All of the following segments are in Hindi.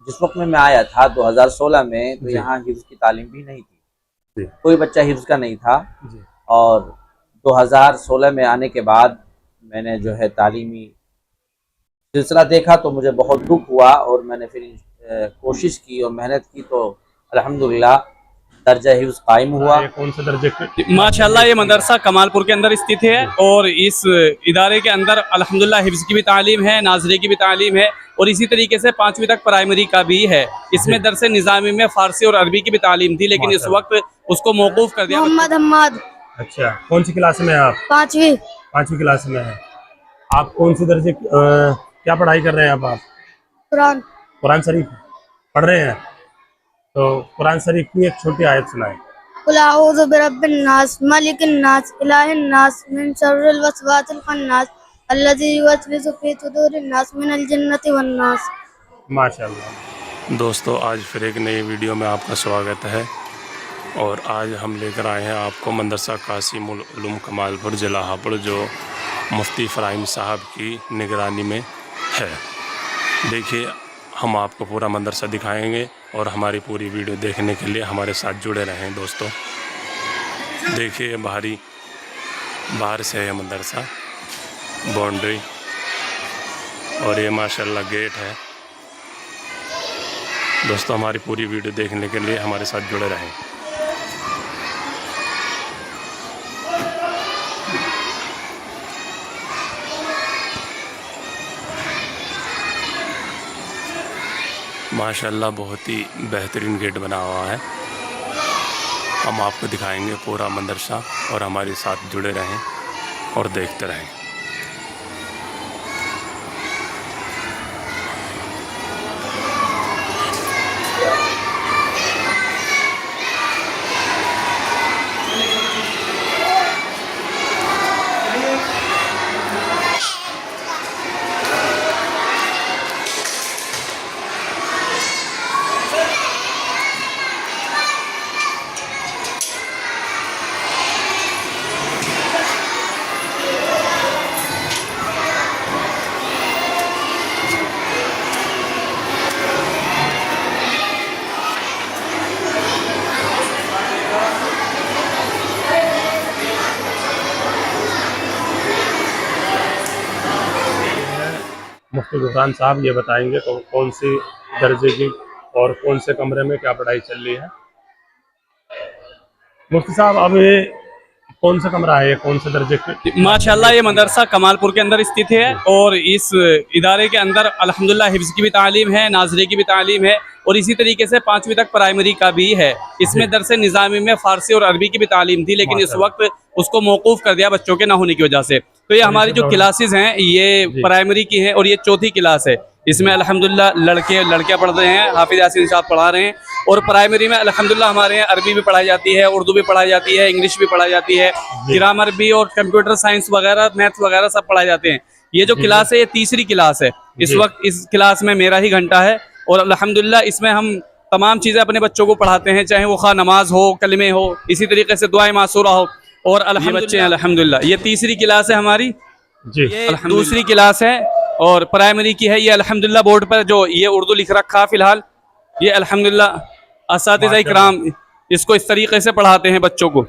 जिस वक्त में मैं आया था 2016 में, तो जी। यहाँ हिफ्ज़ की तालीम भी नहीं थी, जी। कोई बच्चा हिफ्ज़ का नहीं था। जी। और 2016 में आने के बाद मैंने जो है तालीमी सिलसिला देखा तो मुझे बहुत दुख हुआ, और मैंने फिर कोशिश की और मेहनत की, तो अल्हम्दुलिल्लाह दर्जा हिफ्ज़ कायम हुआ। ये कौन से दर्जे के? माशाल्लाह ये मदरसा कमालपुर के अंदर स्थित है और इस इदारे के अंदर अल्हम्दुलिल्लाह हिफ्ज़ की भी तालीम है, नाज़री की भी तालीम है और इसी तरीके से 5वीं तक प्राइमरी का भी है। इसमें दरस निज़ामी में फ़ारसी और अरबी की भी तालीम थी, लेकिन इस वक्त उसको मौकूफ़ कर दिया। मोहम्मद हम्माद। अच्छा, कौन सी क्लास में हैं आप? 5वीं। 5वीं क्लास में हैं। आप कौन सी दर्जे क्या पढ़ाई कर रहे हैं अब आप? कुरान। कुरान शरीफ पढ़ रहे हैं। तो कुरान शरीफ की एक छोटी आयत सुनाएं। कुल अऊज़ु बिरब्बिन नास मलिकिन नास इलाहिन नास मिन शर्रिल वसवासिल खन्नास अल्लज़ी युवस्विसु फी सुदूरिन नास मिनल जिन्नति वन नास। माशाल्लाह। दोस्तों, आज फिर एक नई वीडियो में आपका स्वागत है और आज हम लेकर आए हैं आपको मदरसा कासिमुल उलूम कमालपुर जिला हापुड़, जो मुफ्ती फ़राइम साहब की निगरानी में है। देखिए, हम आपको पूरा मदरसा दिखाएंगे और हमारी पूरी वीडियो देखने के लिए हमारे साथ जुड़े रहें दोस्तों। देखिए, बाहर से है मदरसा, बाउंड्री, और ये माशाल्लाह गेट है। दोस्तों, हमारी पूरी वीडियो देखने के लिए हमारे साथ जुड़े रहें। माशाल्लाह बहुत ही बेहतरीन गेट बना हुआ है। हम आपको दिखाएंगे पूरा मदरसा और हमारे साथ जुड़े रहें और देखते रहें। मुफ्ती गुफरान साहब ये बताएंगे कौन सी दर्जे की और कौन से कमरे में क्या पढ़ाई चल रही है। मुफ्ती साहब, अब ये कौन सा कमरा है, ये कौन से दर्जे के? माशाल्लाह ये मदरसा कमालपुर के अंदर स्थित है और इस इदारे के अंदर अल्हम्दुलिल्लाह हिफ्ज़ की भी तालीम है, नाज़री की भी तालीम है और इसी तरीके से 5वीं तक प्राइमरी का भी है। इसमें दरस निज़ामी में फ़ारसी और अरबी की भी तालीम थी, लेकिन इस वक्त उसको मौकूफ़ कर दिया बच्चों के ना होने की वजह से। तो ये हमारी जो क्लासेस हैं ये प्राइमरी की हैं और ये 4थी क्लास है। इसमें अल्हम्दुलिल्लाह लड़कियाँ पढ़ रहे हैं, हाफिज़ यासीन साहब पढ़ा रहे हैं और प्राइमरी में अल्हम्दुलिल्लाह हमारे यहाँ अरबी भी पढ़ाई जाती है, उर्दू भी पढ़ाई जाती है, इंग्लिश भी पढ़ाई जाती है, ग्रामर भी और कंप्यूटर साइंस वगैरह, मैथ्स वगैरह सब पढ़ाए जाते हैं। ये जो क्लास है ये 3री क्लास है। इस वक्त इस क्लास में मेरा ही घंटा है और अल्हम्दुलिल्लाह इसमें हम तमाम चीज़ें अपने बच्चों को पढ़ाते हैं, चाहे वो खा नमाज हो, कलमे हो, इसी तरीके से दुआए मासूरा हो और अल्हम्दुलिल्लाह ये 3री क्लास है हमारी। ये 2री क्लास है और प्राइमरी की है। ये अल्हम्दुलिल्लाह बोर्ड पर जो ये उर्दू लिख रखा फिलहाल, ये अल्हम्दुलिल्लाह असातिज़ा इकराम इसको इस तरीके से पढ़ाते हैं बच्चों को।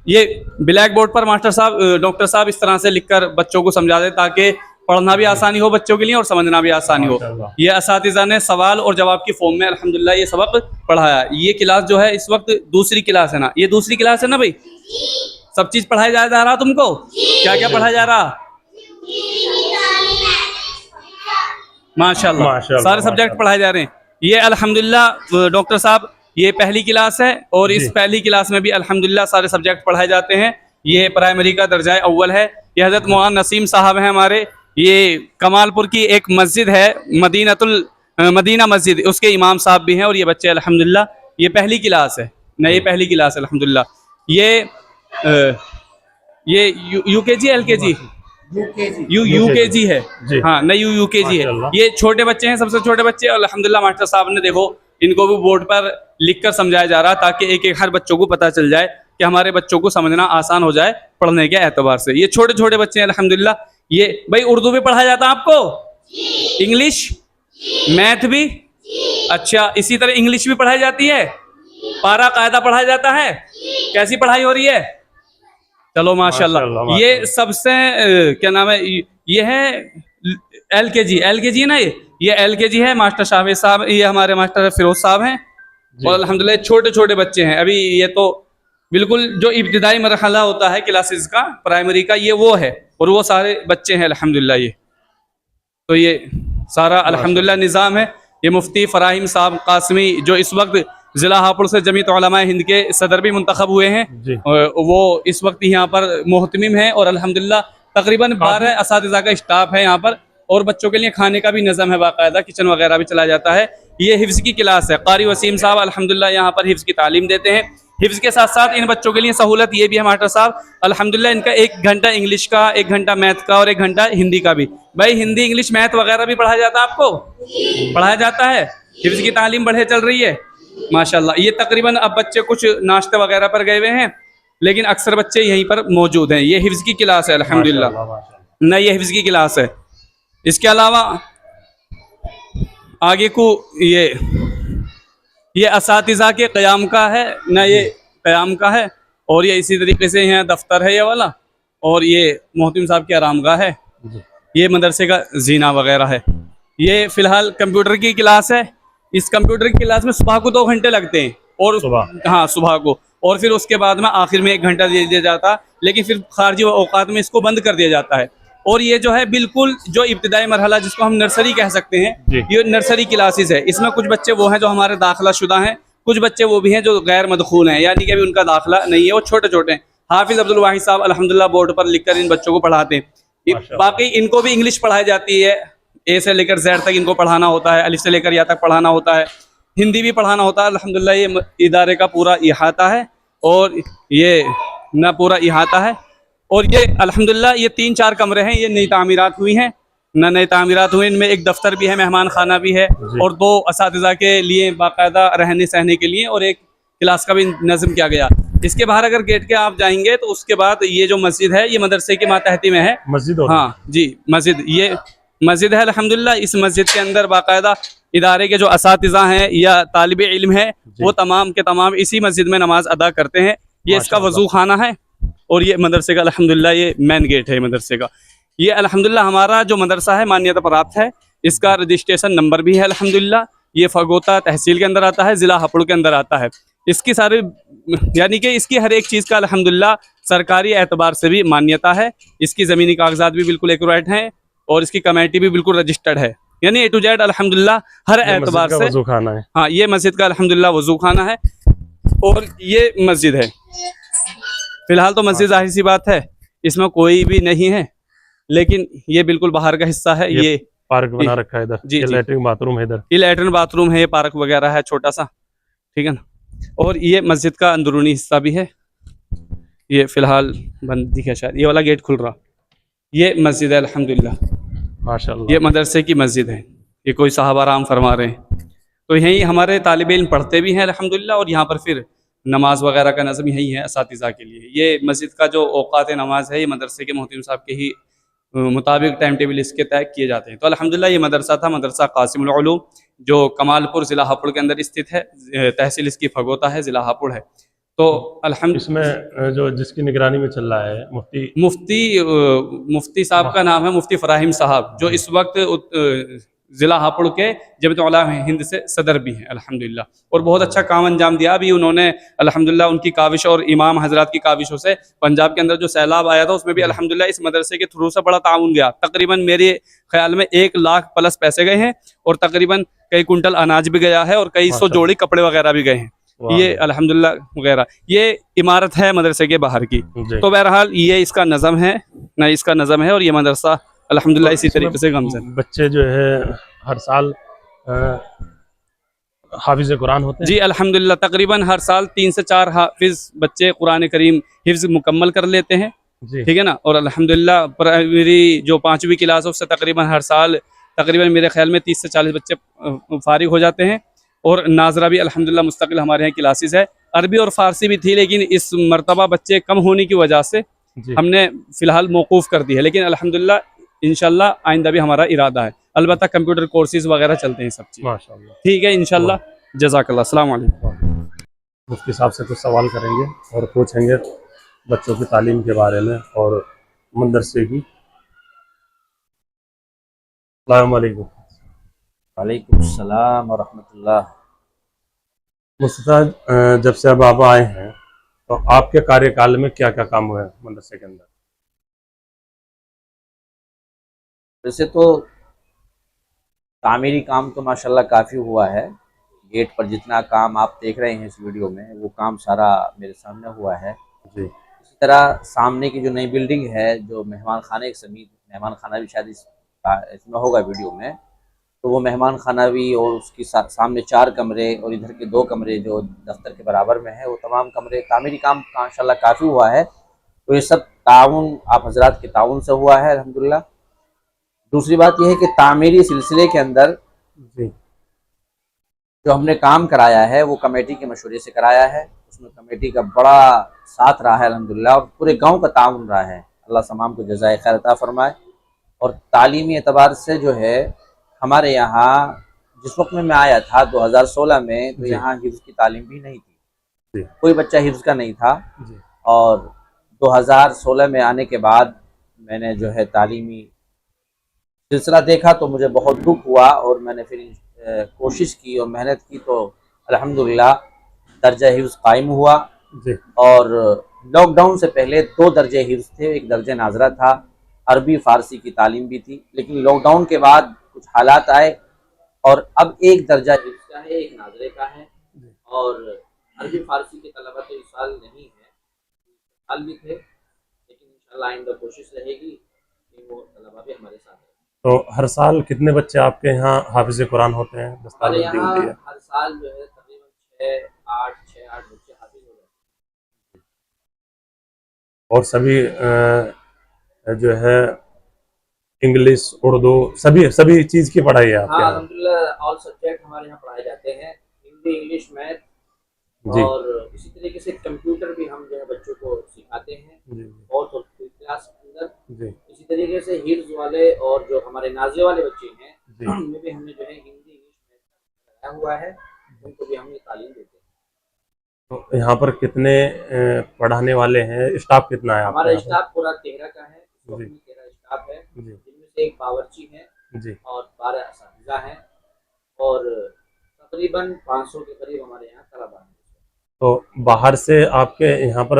ये ब्लैक बोर्ड पर मास्टर साहब, डॉक्टर साहब इस तरह से लिखकर बच्चों को समझा दे ताकि पढ़ना भी आसानी हो बच्चों के लिए और समझना भी आसानी हो। ये असातिज़ा ने सवाल और जवाब की फॉर्म में अल्हम्दुलिल्लाह ये सबक पढ़ाया। ये क्लास जो है इस वक्त 2री क्लास है ना, ये 2री क्लास है ना भाई? सब चीज़ पढ़ाया जा रहा तुमको? क्या क्या पढ़ाया जा रहा? माशाल्लाह सारे सब्जेक्ट पढ़ाए जा रहे हैं। ये अल्हम्दुलिल्लाह डॉक्टर साहब ये 1ली क्लास है और इस 1ली क्लास में भी अल्हम्दुलिल्लाह सारे सब्जेक्ट पढ़ाए जाते हैं। ये प्राइमरी का दर्जा अव्वल है। ये हज़रत मौलाना नसीम साहब हैं हमारे। ये कमालपुर की एक मस्जिद है मदीना मस्जिद, उसके इमाम साहब भी हैं और ये बच्चे अल्हम्दुलिल्लाह ये 1ली क्लास है ना, ये 1ली क्लास अल्हम्दुलिल्लाह। ये यूकेजी एलकेजी यूकेजी है, हाँ नहीं यूकेजी है। ये छोटे बच्चे हैं, सबसे छोटे बच्चे। अल्हम्दुलिल्लाह मास्टर साहब ने देखो इनको भी बोर्ड पर लिखकर समझाया जा रहा ताकि एक एक हर बच्चों को पता चल जाए कि हमारे बच्चों को समझना आसान हो जाए पढ़ने के एतबार से। ये छोटे छोटे बच्चे हैं अल्हम्दुलिल्लाह। ये भाई उर्दू भी पढ़ाया जाता है आपको, इंग्लिश, मैथ भी, अच्छा, इसी तरह इंग्लिश भी पढ़ाई जाती है, पारा कायदा पढ़ाया जाता है, कैसी पढ़ाई हो रही है? चलो माशाल्लाह। माशाल्लाह, ये माशाल्लाह। सबसे क्या नाम है, ये है एलकेजी ना, ये एलकेजी है। मास्टर शावेद साहब, ये हमारे मास्टर फिरोज साहब हैं। और अल्हम्दुलिल्लाह छोटे छोटे बच्चे हैं अभी। ये तो बिल्कुल जो इब्तिदाई मरहला होता है क्लासेस का, प्राइमरी का, ये वो है। और वो सारे बच्चे हैं अल्हम्दुलिल्लाह। ये तो ये सारा अल्हम्दुलिल्लाह निज़ाम है। ये मुफ्ती फराहिम साहब कासमी, जो इस वक्त ज़िला हापुड़ से जमीयत उलमा हिंद के सदर भी मुंतखब हुए हैं, जी। वो इस वक्त यहाँ पर मोहतमिम हैं। और अल्हम्दुलिल्लाह तकरीबन 12 असातिज़ा का स्टाफ है यहाँ पर। और बच्चों के लिए खाने का भी निज़ाम है, बाकायदा किचन वगैरह भी चला जाता है। ये हिफ्ज़ की क्लास है। कारी वसीम साहब अल्हम्दुलिल्लाह यहाँ पर हिफ्ज़ की तालीम देते हैं। हिफ्ज़ के साथ साथ इन बच्चों के लिए सहूलत ये भी है मास्टर साहब, अल्हम्दुलिल्लाह इनका 1 घंटा इंग्लिश का, 1 घंटा मैथ का और 1 घंटा हिंदी का भी। भाई हिंदी इंग्लिश मैथ वगैरह भी पढ़ाया जाता है आपको? पढ़ाया जाता है। हिफ्ज़ की तालीम बढ़िया चल रही है माशाल्लाह। ये तकरीबन अब बच्चे कुछ नाश्ते वगैरह पर गए हुए हैं, लेकिन अक्सर बच्चे यहीं पर मौजूद हैं। ये हिफ्ज़ की क्लास है अल्हम्दुलिल्लाह। न ये हिफ्ज़ की क्लास है। इसके अलावा आगे को ये असातिज़ा के क़याम का है ना, ये क़याम का है। और ये इसी तरीके से यहाँ दफ्तर है ये वाला। और ये मोहतमिम साहब की आरामगाह है। ये मदरसे का जीना वगैरह है। ये फ़िलहाल कंप्यूटर की क्लास है। इस कंप्यूटर की क्लास में सुबह को 2 घंटे लगते हैं। और हाँ, सुबह को। और फिर उसके बाद में आखिर में 1 घंटा दे दिया जाता, लेकिन फिर खारजी औकात में इसको बंद कर दिया जाता है। और ये जो है बिल्कुल जो इब्तिदाई मरहला जिसको हम नर्सरी कह सकते हैं, ये नर्सरी क्लासेस है। इसमें कुछ बच्चे वो हैं जो हमारे दाखिला शुदा हैं, कुछ बच्चे वो भी हैं जो गैर मदखूल हैं, यानी कि अभी उनका दाखिला नहीं है, वो छोटे छोटे हैं। हाफिज़ अब्दुल वाहिद साहब अल्हम्दुलिल्लाह बोर्ड पर लिखकर इन बच्चों को पढ़ाते हैं। बाकी इनको भी इंग्लिश पढ़ाई जाती है, ए से लेकर जेड तक इनको पढ़ाना होता है, अलिफ से लेकर या तक पढ़ाना होता है, हिंदी भी पढ़ाना होता है। अल्हम्दुलिल्लाह ये इदारे का पूरा इहाता है। और ये ना पूरा इहाता है। और ये अल्हम्दुलिल्लाह ये 3-4 कमरे हैं, ये नई तामीरात हुई हैं, नई तामीरात हुई। इनमें एक दफ्तर भी है, मेहमान खाना भी है, और 2 असातिज़ा के लिए बाकायदा रहने सहने के लिए, और एक क्लास का भी नज़म किया गया। इसके बाहर अगर गेट के आप जाएंगे तो उसके बाद ये जो मस्जिद है, ये मदरसे के मातहती में है मस्जिद। हाँ जी, मस्जिद, ये मस्जिद है अल्हम्दुलिल्लाह। इस मस्जिद के अंदर बाकायदा इदारे के जो असातिज़ा हैं या तालिबे इल्म है, वो तमाम के तमाम इसी मस्जिद में नमाज अदा करते हैं। ये इसका वज़ू खाना है। और ये मदरसे का अल्हम्दुलिल्लाह ये मेन गेट है मदरसे का। ये अल्हम्दुलिल्लाह हमारा जो मदरसा है मान्यता प्राप्त है। इसका रजिस्ट्रेशन नंबर भी है अल्हम्दुलिल्लाह। ये फगोता तहसील के अंदर आता है, ज़िला हापुड़ के अंदर आता है। इसकी सारी यानी कि इसकी हर एक चीज़ का अल्हम्दुलिल्लाह सरकारी एतबार से भी मान्यता है। इसकी ज़मीनी कागजात भी बिल्कुल एक्यूरेट हैं, और इसकी कमेटी भी बिल्कुल रजिस्टर्ड है, यानी A to Z अल्हम्दुलिल्लाह हर एतबार से। वज़ू खाना है। हाँ, ये मस्जिद का अल्हम्दुलिल्लाह वज़ू खाना है। और ये मस्जिद है। फिलहाल तो मस्जिद जाहिर सी बात है इसमें कोई भी नहीं है, लेकिन ये बिल्कुल बाहर का हिस्सा है। ये पार्क बना रखा है इधर। जी, ये लैट्रिन बाथरूम है इधर। ये लैट्रिन बाथरूम है, ये पार्क वगैरह है छोटा सा, ठीक है ना। और ये मस्जिद का अंदरूनी हिस्सा भी है। ये फिलहाल बंद दिखा शायद, ये वाला गेट खुल रहा। ये मस्जिद है अल्हम्दुलिल्लाह माशाल्लाह। ये मदरसे की मस्जिद है। ये कोई साहब आराम फरमा रहे हैं। तो यहीं हमारे तालिबे इल्म पढ़ते भी हैं अल्हम्दुलिल्लाह। और यहाँ पर फिर नमाज वगैरह का नज़म यही है असातिज़ा के लिए। ये मस्जिद का जो औकात नमाज है, ये मदरसे के मोहतमिम साहब के ही मुताबिक टाइम टेबल इसके तय किए जाते हैं। तो अल्हम्दुलिल्लाह ये मदरसा था, मदरसा कासिमुल उलूम, जो कमालपुर ज़िला हापुड़ के अंदर स्थित है। तहसील इसकी फगोता है, ज़िला हापुड़ है। तो इसमें जो जिसकी निगरानी में चल रहा है मुफ्ती साहब का नाम है मुफ्ती फराहिम साहब, जो इस वक्त ज़िला हापुड़ के जमीयत उलमा हिंद से सदर भी हैं अल्हम्दुलिल्लाह। और बहुत अच्छा काम अंजाम दिया। अभी उन्होंने अल्हम्दुलिल्लाह उनकी काविश और इमाम हजरात की काविशों से पंजाब के अंदर जो सैलाब आया था, उसमें भी अल्हम्दुलिल्लाह इस मदरसे के थ्रू से बड़ा ताउन गया। तकरीबन मेरे ख्याल में 1 लाख प्लस पैसे गए हैं, और तकरीबन कई कुंटल अनाज भी गया है, और कई 100 जोड़ी कपड़े वगैरह भी गए हैं। ये अल्हम्दुलिल्लाह वगैरह ये इमारत है मदरसे के बाहर की। तो बहरहाल ये इसका नज़म है ना, इसका नज़म है। और ये मदरसा अल्हम्दुलिल्लाह इसी तरीके से बच्चे जो है हर साल हाफिज़ कुरान होते हैं। जी अल्हम्दुलिल्लाह तकरीबन हर साल 3 से 4 हाफिज़ बच्चे कुरान करीम हिफ्ज़ मुकम्मल कर लेते हैं, ठीक है ना। और अल्हम्दुलिल्लाह प्राइमरी जो 5वीं क्लास है उससे तकरीबन हर साल तकरीबन मेरे ख्याल में 30 से 40 बच्चे फारिग हो जाते हैं। और नाजरा भी अल्हम्दुलिल्लाह मुस्तकिल हमारे यहाँ क्लासेस है। अरबी और फ़ारसी भी थी, लेकिन इस मरतबा बच्चे कम होने की वजह से हमने फ़िलहाल मौकूफ़ कर दी है, लेकिन अल्हम्दुलिल्लाह इंशाअल्लाह आइंदा भी हमारा इरादा है। अलबत्ता कंप्यूटर कोर्सेज वगैरह चलते हैं सब चीज़। माशाल्लाह। ठीक है इंशाल्लाह। जज़ाकल्लाह। अस्सलाम वालेकुम। मुफ्ती साहब से कुछ सवाल करेंगे और पूछेंगे बच्चों की तालीम के बारे में और मदरसे की। अस्सलाम वालेकुम। वालेकुम सलाम व रहमतुल्लाह। मुफ्ती साहब, जब से अब आप आए हैं तो आपके कार्यकाल में क्या क्या काम हुए हैं मदरसे के अंदर? वैसे तो तामीरी काम तो माशाल्लाह काफ़ी हुआ है। गेट पर जितना काम आप देख रहे हैं इस वीडियो में, वो काम सारा मेरे सामने हुआ है। जी इसी तरह सामने की जो नई बिल्डिंग है, जो मेहमान खाने समेत, मेहमान खाना भी शायद इसमें होगा वीडियो में, तो वो मेहमान खाना भी और उसकी सामने 4 कमरे और इधर के 2 कमरे जो दफ्तर के बराबर में है, वो तमाम कमरे तामीरी काम माशाल्लाह काफ़ी हुआ है। तो ये सब ताउन आप हजरात के ताउन से हुआ है अल्हम्दुलिल्लाह। दूसरी बात यह है कि तामीरी सिलसिले के अंदर जी जो हमने काम कराया है वो कमेटी के मशवरे से कराया है। उसमें कमेटी का बड़ा साथ रहा है अल्हम्दुलिल्लाह, और पूरे गांव का ताउन रहा है। अल्लाह तमाम को जज़ाए खैर अता फरमाए। और तालीमी एतबार से जो है हमारे यहाँ जिस वक्त में मैं आया था 2016 में, तो जी यहाँ हिफ्ज़ की तालीम भी नहीं थी, जी कोई बच्चा हिफ्ज़ का नहीं था। जी और 2016 में आने के बाद मैंने जो है तालीमी सिलसिला देखा तो मुझे बहुत दुख हुआ, और मैंने फिर कोशिश की और मेहनत की, तो अल्हम्दुलिल्लाह दर्जा हिफ्ज़ कायम हुआ। जी और लॉकडाउन से पहले 2 दर्जे हिफ्ज़ थे, एक दर्जे नाजरा था, अरबी फ़ारसी की तालीम भी थी। लेकिन लॉकडाउन के बाद कुछ हालात आए और अब एक दर्जा हिफ्ज़ का है, एक नाजरे का है। और अरबी फ़ारसी के तलबा तो इस साल नहीं है, साल भी थे, लेकिन इंशाअल्लाह आइंदा कोशिश रहेगी कि वो तलबा भी हमारे साथ रहें। तो हर साल कितने बच्चे आपके यहाँ हाफिज़ कुरान होते हैं? हमारे दस्तारबंदी यहाँ होती है? हर साल जो है तकरीबन 6-8 बच्चे हाफिज हो जाते हैं। और सभी जो है इंग्लिश, उर्दू, सभी सभी चीज़ की पढ़ाई है आपके हाँ यहाँ? अल्हम्दुलिल्लाह ऑल सब्जेक्ट हमारे यहाँ पढ़ाए जाते हैं, हिंदी, इंग्लिश, मैथ, जी और इसी तरीके से कंप्यूटर भी हम जो है बच्चों को सिखाते हैं जी और क्लास के अंदर। जी इसी तरीके से हिफ्ज़ वाले और जो हमारे नाज़े वाले बच्चे हैं, जी। उनमें भी हमने जो है हिंदी, इंग्लिश, मैथ लगाया हुआ है, उनको भी हमने तालीम देते हैं। तो यहाँ पर कितने पढ़ाने वाले हैं? स्टाफ कितना है आपका हमारा यहाँ पर? स्टाफ पूरा 13 का है, इस वक्त जी में 13 स्टाफ है, जी जिनमें से एक बावर्ची है जी। और 12 असातिज़ा हैं, और तकरीबन 500 के करीब हमारे यहाँ तलबा हैं। तो बाहर से आपके यहाँ पर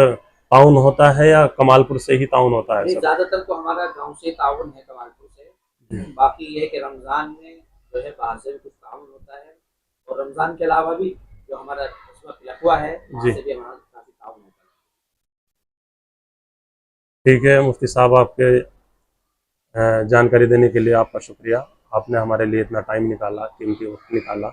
ताउन होता है या कमालपुर से ही ताउन होता है नहीं, सब? ज़्यादातर तो हमारा गांव से ताउन है, कमालपुर से। बाकी ये है कि रमज़ान में जो है बाहर से भी कुछ ताउन होता है, और रमज़ान के अलावा भी जो हमारा कस्बा पिलखुआ है, वहाँ जी से भी हमारा काफ़ी ताउन होता है। ठीक है मुफ्ती साहब, आपके जानकारी देने के लिए आपका शुक्रिया। आपने हमारे लिए इतना टाइम निकाला, कीमती वक्त निकाला।